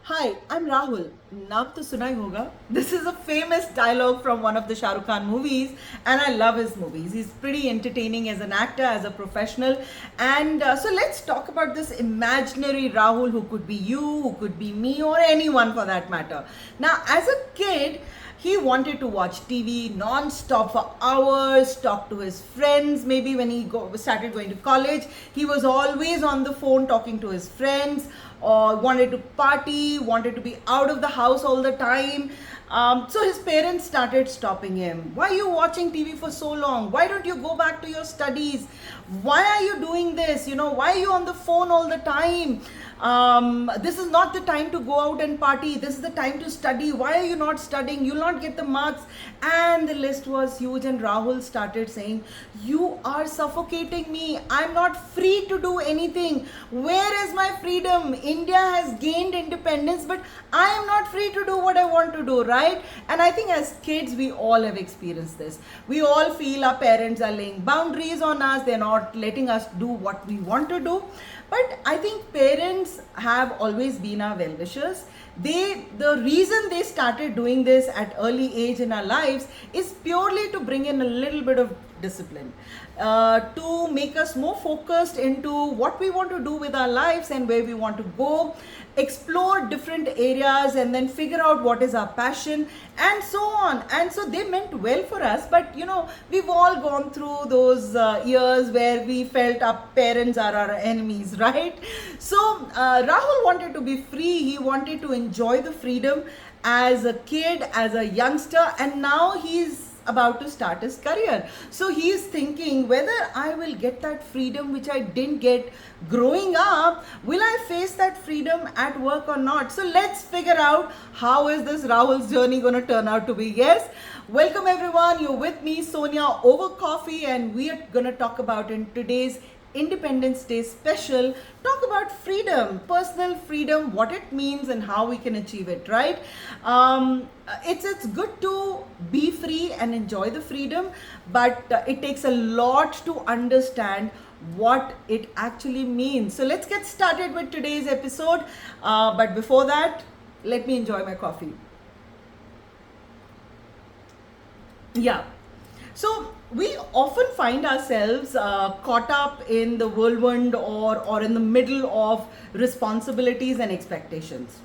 Hi, I'm Rahul. Naam to suna hi hoga. This is a famous dialogue from one of the Shah Rukh Khan movies, and I love his movies. He's pretty entertaining as an actor, as a professional. And so let's talk about this imaginary Rahul who could be you, who could be me, or anyone for that matter. Now, as a kid, he wanted to watch TV non-stop for hours, talk to his friends. Maybe when he started going to college, he was always on the phone talking to his friends, or wanted to party, wanted to be out of the house all the time. So his parents started stopping him. Why are you watching TV for so long? Why don't you go back to your studies? Why are you doing this? Why are you on the phone all the time? This is not the time to go out and party. This is the time to study. Why are you not studying? You'll not get the marks. And the list was huge. And Rahul started saying, you are suffocating me. I'm not free to do anything. Where is my freedom? India has gained independence, but I am not free to do what I want to do, right? And I think as kids, we all have experienced this. We all feel our parents are laying boundaries on us. They're not letting us do what we want to do. But I think parents have always been our well-wishers. The reason they started doing this at early age in our lives is purely to bring in a little bit of discipline, to make us more focused into what we want to do with our lives and where we want to go, explore different areas, and then figure out what is our passion, and so on. And so they meant well for us, but we've all gone through those years where we felt our parents are our enemies, right? So Rahul wanted to be free. He wanted to enjoy the freedom as a kid, as a youngster, and now he's about to start his career. So he is thinking whether I will get that freedom which I didn't get growing up. Will I face that freedom at work or not? So let's figure out how is this Rahul's journey going to turn out to be. Yes, welcome everyone. You're with me, Sonia, over coffee, and we are going to talk about in today's Independence Day special, talk about freedom, personal freedom, what it means and how we can achieve it, right? It's good to be free and enjoy the freedom, but it takes a lot to understand what it actually means. So let's get started with today's episode. But before that, let me enjoy my coffee. Yeah. So we often find ourselves caught up in the whirlwind or in the middle of responsibilities and expectations,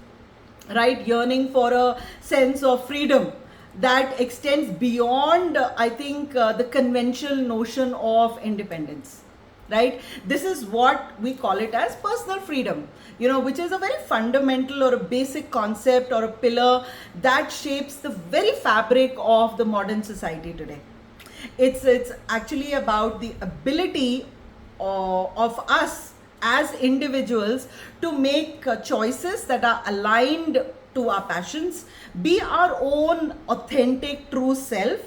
right? Yearning for a sense of freedom that extends beyond, I think, the conventional notion of independence, right? This is what we call it as personal freedom, which is a very fundamental or a basic concept or a pillar that shapes the very fabric of the modern society today. It's actually about the ability of us as individuals to make choices that are aligned to our passions, be our own authentic true self,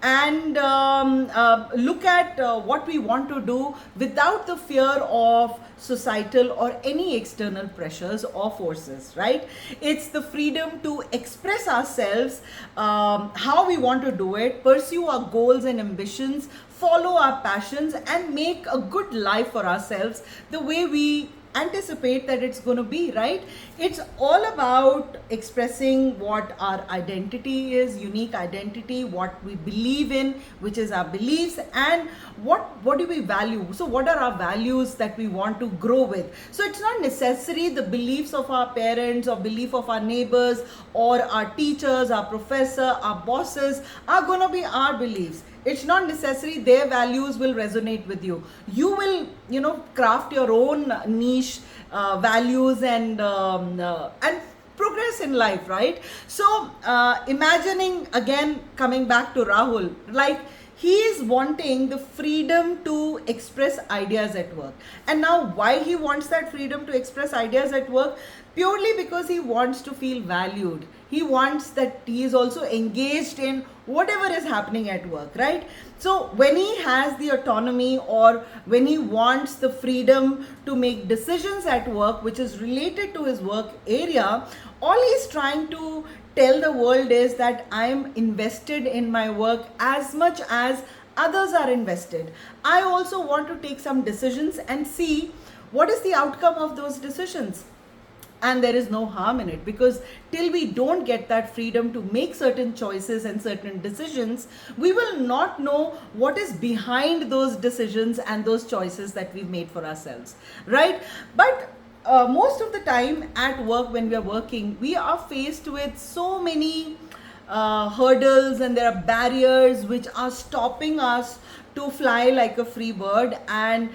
and look at what we want to do without the fear of societal or any external pressures or forces, right? It's the freedom to express ourselves, how we want to do it, pursue our goals and ambitions, follow our passions, and make a good life for ourselves the way we anticipate that it's going to be, right? It's all about expressing what our identity is, unique identity, what we believe in, which is our beliefs, and what do we value. So what are our values that we want to grow with? So it's not necessary the beliefs of our parents or belief of our neighbors or our teachers, our professor, our bosses are going to be our beliefs. It's not necessary their values will resonate with you. You will, craft your own niche values and progress in life, right? So imagining, again, coming back to Rahul, like he is wanting the freedom to express ideas at work. And now why he wants that freedom to express ideas at work? Purely because he wants to feel valued. He wants that he is also engaged in whatever is happening at work, right? So when he has the autonomy or when he wants the freedom to make decisions at work, which is related to his work area, all he's trying to tell the world is that I am invested in my work as much as others are invested. I also want to take some decisions and see what is the outcome of those decisions. and there is no harm in it, because till we don't get that freedom to make certain choices and certain decisions, we will not know what is behind those decisions and those choices that we've made for ourselves, right? But most of the time at work, when we are working, we are faced with so many hurdles, and there are barriers which are stopping us to fly like a free bird and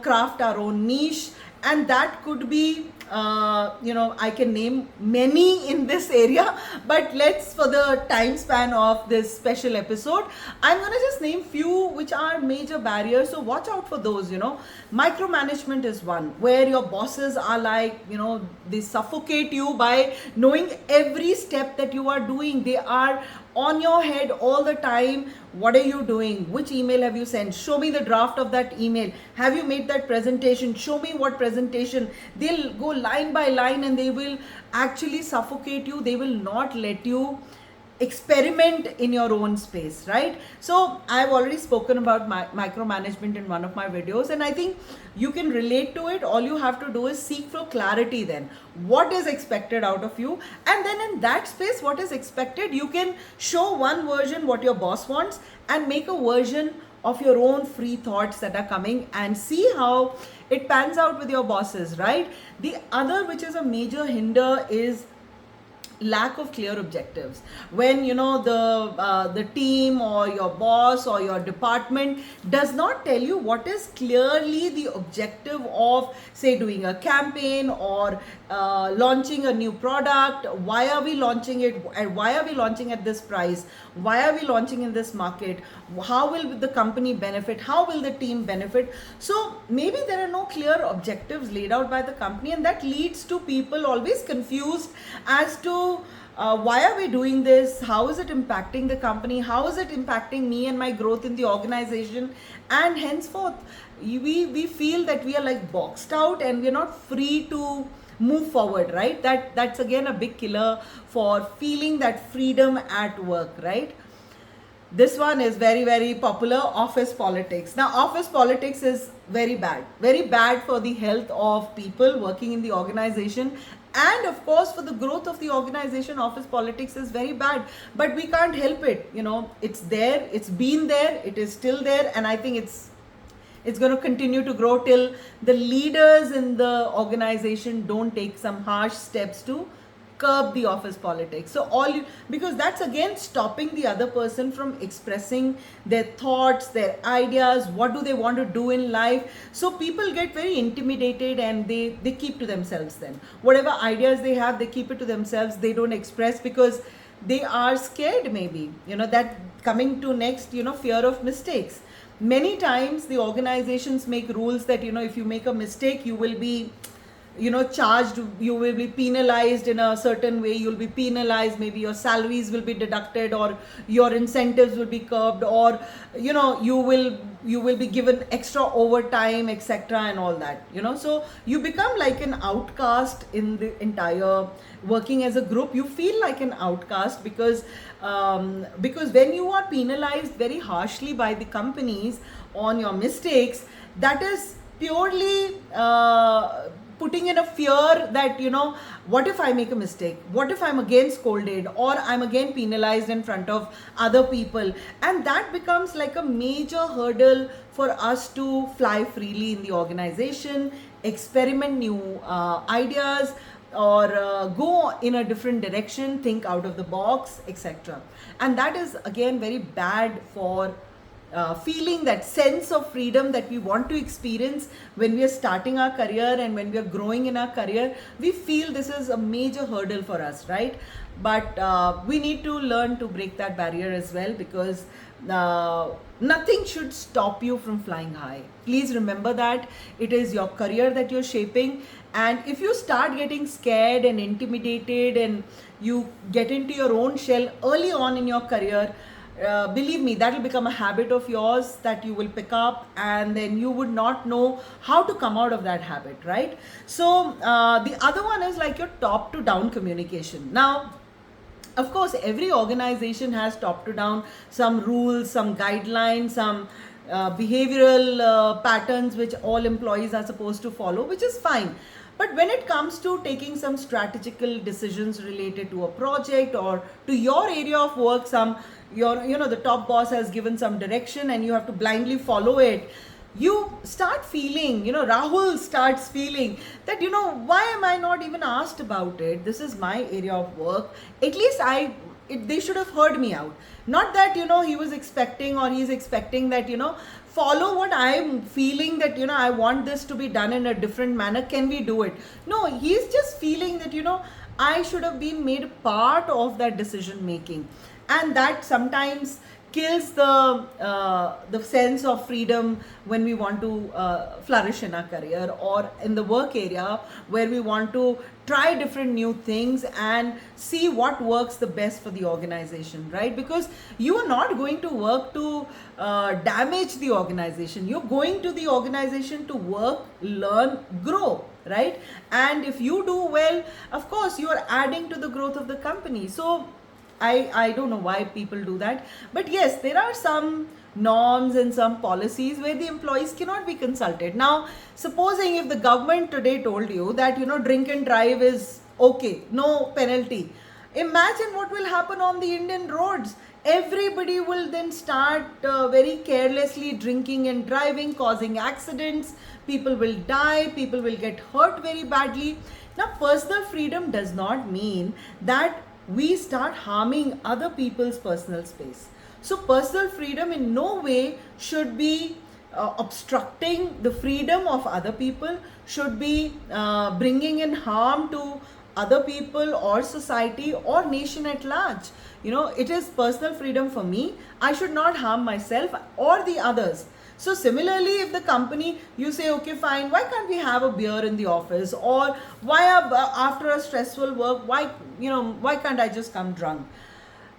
craft our own niche. And that could be I can name many in this area, but let's, for the time span of this special episode, I'm going to just name few which are major barriers. So watch out for those. Micromanagement is one, where your bosses are like, they suffocate you by knowing every step that you are doing. They are on your head all the time. What are you doing? Which email have you sent? Show me the draft of that email. Have you made that presentation? Show me what presentation. They'll go line by line, and they will actually suffocate you. They will not let you experiment in your own space, right? So I've already spoken about micromanagement in one of my videos, and I think you can relate to it. All you have to do is seek for clarity, then what is expected out of you, and then in that space, what is expected, you can show one version what your boss wants and make a version of your own free thoughts that are coming, and see how it pans out with your bosses, right? The other, which is a major hinder, is lack of clear objectives. When the team or your boss or your department does not tell you what is clearly the objective of, say, doing a campaign or launching a new product. Why are we launching it, and why are we launching at this price? Why are we launching in this market? How will the company benefit? How will the team benefit? So maybe there are no clear objectives laid out by the company, and that leads to people always confused as to why are we doing this? How is it impacting the company? How is it impacting me and my growth in the organization? And henceforth, we feel that we are like boxed out, and we're not free to move forward, right? That's again a big killer for feeling that freedom at work, right? This one is very, very popular, office politics. Now, office politics is very bad for the health of people working in the organization. And of course, for the growth of the organization, office politics is very bad. But we can't help it. It's there, it's been there, it is still there. And I think it's going to continue to grow till the leaders in the organization don't take some harsh steps to curb the office politics. So because that's again stopping the other person from expressing their thoughts, their ideas, what do they want to do in life. So people get very intimidated, and they keep to themselves. Then whatever ideas they have, they keep it to themselves. They don't express because they are scared, maybe, that coming to next, fear of mistakes. Many times the organizations make rules that, if you make a mistake, you will be charged, you will be penalized in a certain way, you'll be penalized, maybe your salaries will be deducted, or your incentives will be curbed, or you will be given extra overtime, etc., and all that. So you become like an outcast in the entire working as a group. You feel like an outcast because when you are penalized very harshly by the companies on your mistakes, that is purely putting in a fear that, what if I make a mistake? What if I'm again scolded, or I'm again penalized in front of other people? And that becomes like a major hurdle for us to fly freely in the organization, experiment new ideas, or go in a different direction, think out of the box, etc. And that is again very bad for feeling that sense of freedom that we want to experience when we are starting our career and when we are growing in our career. We feel this is a major hurdle for us, right? But we need to learn to break that barrier as well, because nothing should stop you from flying high. Please remember that it is your career that you're shaping, and if you start getting scared and intimidated and you get into your own shell early on in your career, believe me, that will become a habit of yours that you will pick up, and then you would not know how to come out of that habit, right? So the other one is like your top to down communication. Now, of course, every organization has top to down some rules, some guidelines, some behavioral patterns which all employees are supposed to follow, which is fine. But when it comes to taking some strategical decisions related to a project or to your area of work, the top boss has given some direction and you have to blindly follow it, you start feeling, Rahul starts feeling that, why am I not even asked about it? This is my area of work. At least they should have heard me out. Not that, he was expecting or he's expecting that, follow what I'm feeling that, I want this to be done in a different manner. Can we do it? No, he's just feeling that, I should have been made part of that decision making. And that sometimes kills the sense of freedom when we want to flourish in our career or in the work area, where we want to try different new things and see what works the best for the organization, right? Because you are not going to work to damage the organization. You're going to the organization to work, learn, grow, right? And if you do well, of course you are adding to the growth of the company. So I don't know why people do that. But yes, there are some norms and some policies where the employees cannot be consulted. Now, supposing if the government today told you that, drink and drive is okay, no penalty. Imagine what will happen on the Indian roads. Everybody will then start very carelessly drinking and driving, causing accidents. People will die, people will get hurt very badly. Now, personal freedom does not mean that we start harming other people's personal space. So personal freedom in no way should be obstructing the freedom of other people, should be bringing in harm to other people or society or nation at large. It is personal freedom for me. I should not harm myself or the others. So similarly, if the company, you say, okay, fine, why can't we have a beer in the office? Or after a stressful work, why can't I just come drunk?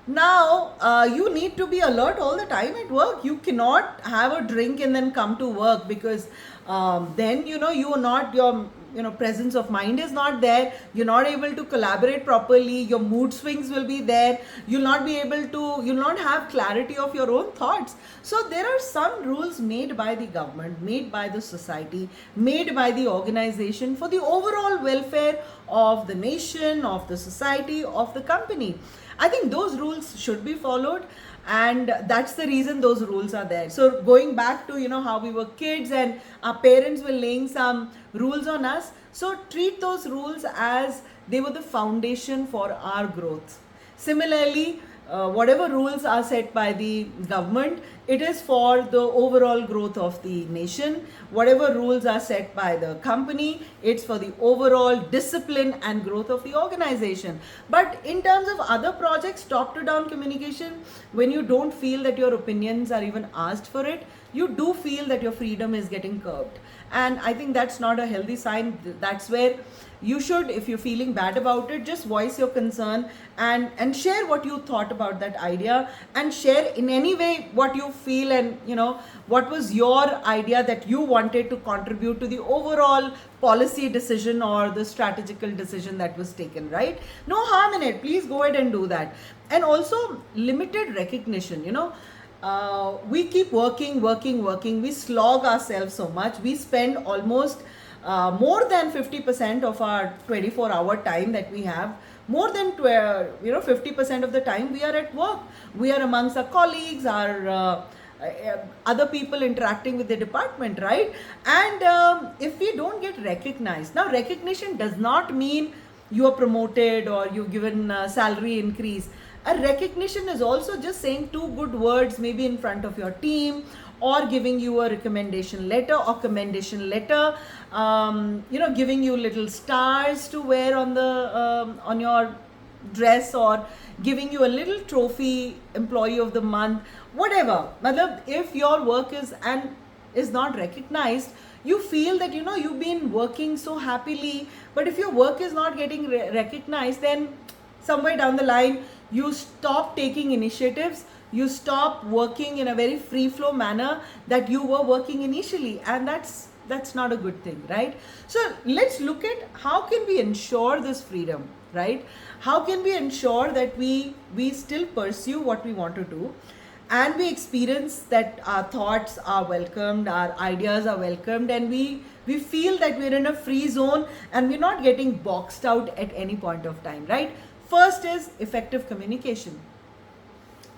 Now, you need to be alert all the time at work. You cannot have a drink and then come to work, because then, you are not, your presence of mind is not there. You're not able to collaborate properly. Your mood swings will be there. You'll not have clarity of your own thoughts. So there are some rules made by the government, made by the society, made by the organization for the overall welfare of the nation, of the society, of the company. I think those rules should be followed, and that's the reason those rules are there. So going back to how we were kids and our parents were laying some rules on us, so treat those rules as they were the foundation for our growth. Similarly, whatever rules are set by the government, it is for the overall growth of the nation. Whatever rules are set by the company, it's for the overall discipline and growth of the organization. But in terms of other projects, top to down communication, when you don't feel that your opinions are even asked for it, you do feel that your freedom is getting curbed. And I think that's not a healthy sign. That's where you should, if you're feeling bad about it, just voice your concern and share what you thought about that idea, and share in any way what you feel, and what was your idea that you wanted to contribute to the overall policy decision or the strategical decision that was taken, right? No harm in it. Please go ahead and do that. And also limited recognition. We keep working. We slog ourselves so much. We spend almost more than 50% of our 24-hour time that we have. More than 50% of the time we are at work. We are amongst our colleagues, our other people interacting with the department, right? And if we don't get recognized, now recognition does not mean you are promoted or you're given salary increase. A recognition is also just saying two good words, maybe in front of your team, or giving you a recommendation letter or commendation letter, giving you little stars to wear on your dress, or giving you a little trophy, employee of the month, whatever. If your work is not recognized, you feel that you've been working so happily, but if your work is not getting recognized, then somewhere down the line you stop taking initiatives, you stop working in a very free flow manner that you were working initially, and that's not a good thing, right? So let's look at how can we ensure this freedom, right? How can we ensure that we still pursue what we want to do, and we experience that our thoughts are welcomed, our ideas are welcomed, and we We feel that we're in a free zone and we're not getting boxed out at any point of time, right? First is effective communication.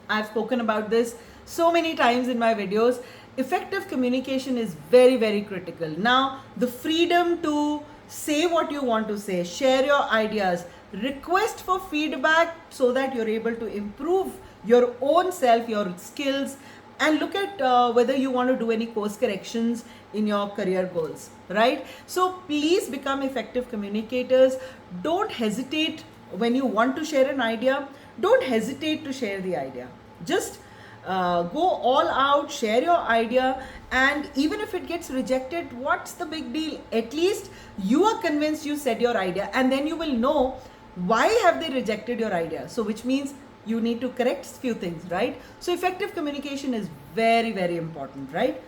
I've spoken about this so many times in my videos. Effective communication is very, very critical. Now, the freedom to say what you want to say, share your ideas, request for feedback so that you're able to improve your own self, your skills, and look at whether you want to do any course corrections in your career goals, right? So please become effective communicators. Don't hesitate when you want to share an idea. Don't hesitate to share the idea. Just go all out, share your idea, and even if it gets rejected, what's the big deal? At least you are convinced you said your idea, and then you will know why have they rejected your idea. So which means you need to correct few things, right? So effective communication is very, very important, right?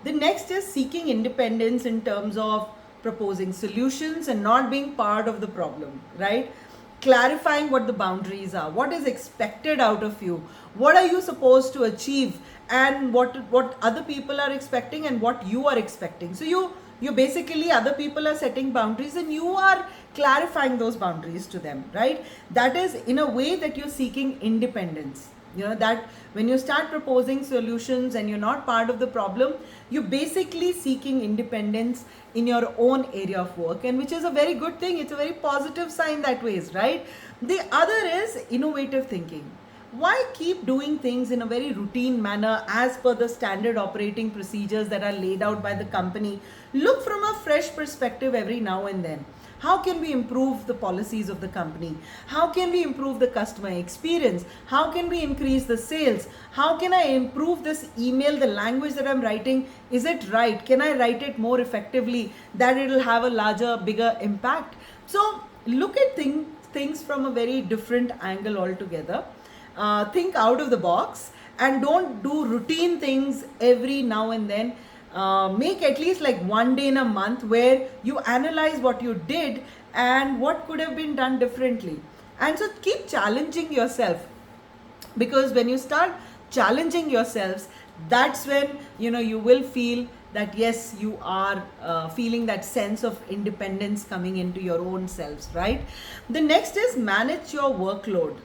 The next is seeking independence in terms of proposing solutions and not being part of the problem, right? Clarifying what the boundaries are, what is expected out of you, what are you supposed to achieve, and what other people are expecting and what you are expecting. So you basically, other people are setting boundaries and you are clarifying those boundaries to them, right? That is in a way that you're seeking independence. You know that when you start proposing solutions and you're not part of the problem, you're basically seeking independence in your own area of work, and which is a very good thing. It's a very positive sign that ways, right? The other is innovative thinking. Why keep doing things in a very routine manner as per the standard operating procedures that are laid out by the company? Look from a fresh perspective every now and then. How can we improve the policies of the company? How can we improve the customer experience? How can we increase the sales? How can I improve this email, the language that I'm writing? Is it right? Can I write it more effectively that it will have a larger, bigger impact? So look at things from a very different angle altogether. Think out of the box and don't do routine things every now and then. Make at least like one day in a month where you analyze what you did and what could have been done differently. And so keep challenging yourself, because when you start challenging yourselves, that's when you will feel that yes, you are feeling that sense of independence coming into your own selves, right? The next is manage your workload.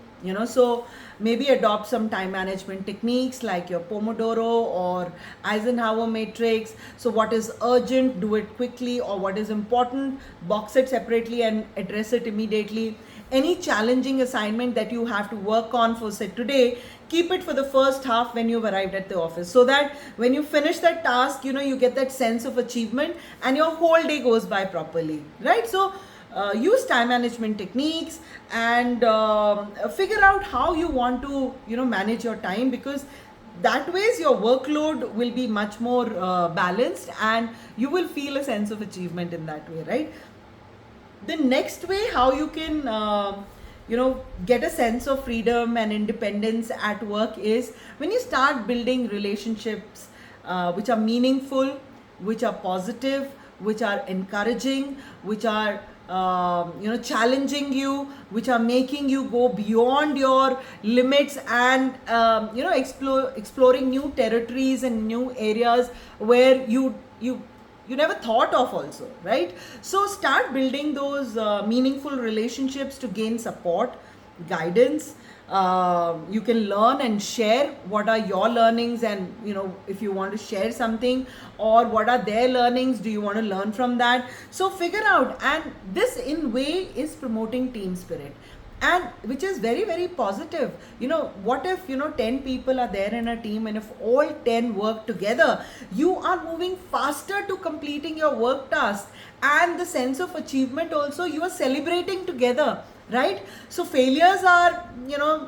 So maybe adopt some time management techniques like your Pomodoro or Eisenhower matrix. So what is urgent, do it quickly, or what is important, box it separately and address it immediately. Any challenging assignment that you have to work on for say today, keep it for the first half when you've arrived at the office, so that when you finish that task, you get that sense of achievement and your whole day goes by properly, right? So use time management techniques and figure out how you want to manage your time, because that ways your workload will be much more balanced and you will feel a sense of achievement in that way, right? The next way how you can get a sense of freedom and independence at work is when you start building relationships which are meaningful, which are positive, which are encouraging, which are challenging you, which are making you go beyond your limits and exploring new territories and new areas where you never thought of also, right? So start building those meaningful relationships to gain support, guidance. You can learn and share what are your learnings, and if you want to share something or what are their learnings, do you want to learn from that? So figure out, and this in way is promoting team spirit, and which is very, very positive. What if 10 people are there in a team, and if all 10 work together, you are moving faster to completing your work task, and the sense of achievement also you are celebrating together, right? So failures are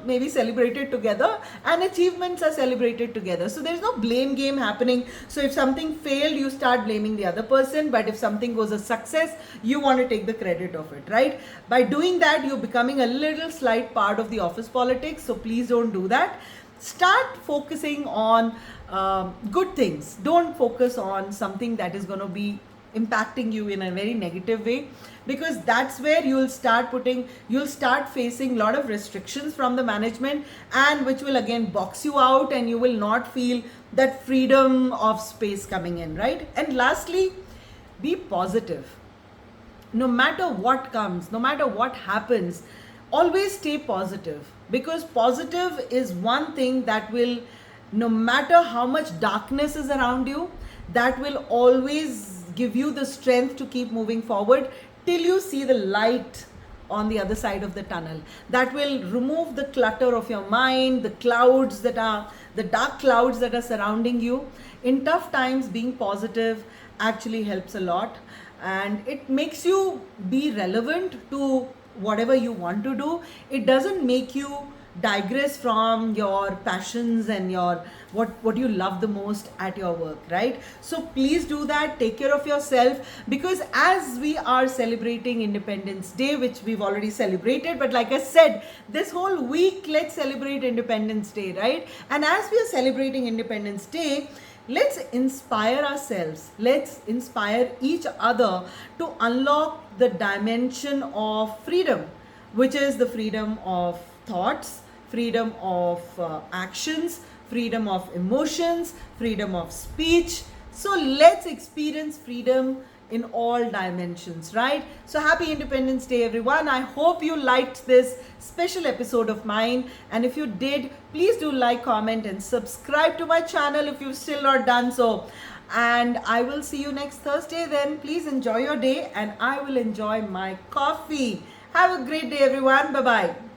maybe celebrated together and achievements are celebrated together. So there's no blame game happening. So if something failed, you start blaming the other person, but if something was a success, you want to take the credit of it, right? By doing that, you're becoming a little slight part of the office politics. So please don't do that. Start focusing on good things. Don't focus on something that is going to be impacting you in a very negative way, because that's where you'll start facing a lot of restrictions from the management, and which will again box you out and you will not feel that freedom of space coming in, right? And lastly, be positive. No matter what comes, no matter what happens, always stay positive, because positive is one thing that will, no matter how much darkness is around you, that will always give you the strength to keep moving forward till you see the light on the other side of the tunnel. That will remove the clutter of your mind, the clouds that are, the dark clouds that are surrounding you. In tough times, being positive actually helps a lot, and it makes you be relevant to whatever you want to do. It doesn't make you digress from your passions and your what you love the most at your work, right? So please do that. Take care of yourself, because as we are celebrating Independence Day, which we've already celebrated, but like I said, this whole week, let's celebrate Independence Day, right? And as we are celebrating Independence Day, let's inspire ourselves, let's inspire each other to unlock the dimension of freedom, which is the freedom of thoughts, freedom of actions, freedom of emotions, freedom of speech. So let's experience freedom in all dimensions, right? So happy Independence Day, everyone. I hope you liked this special episode of mine, and if you did, please do like, comment and subscribe to my channel if you've still not done so. And I will see you next Thursday then. Please enjoy your day, and I will enjoy my coffee. Have a great day, everyone. Bye bye.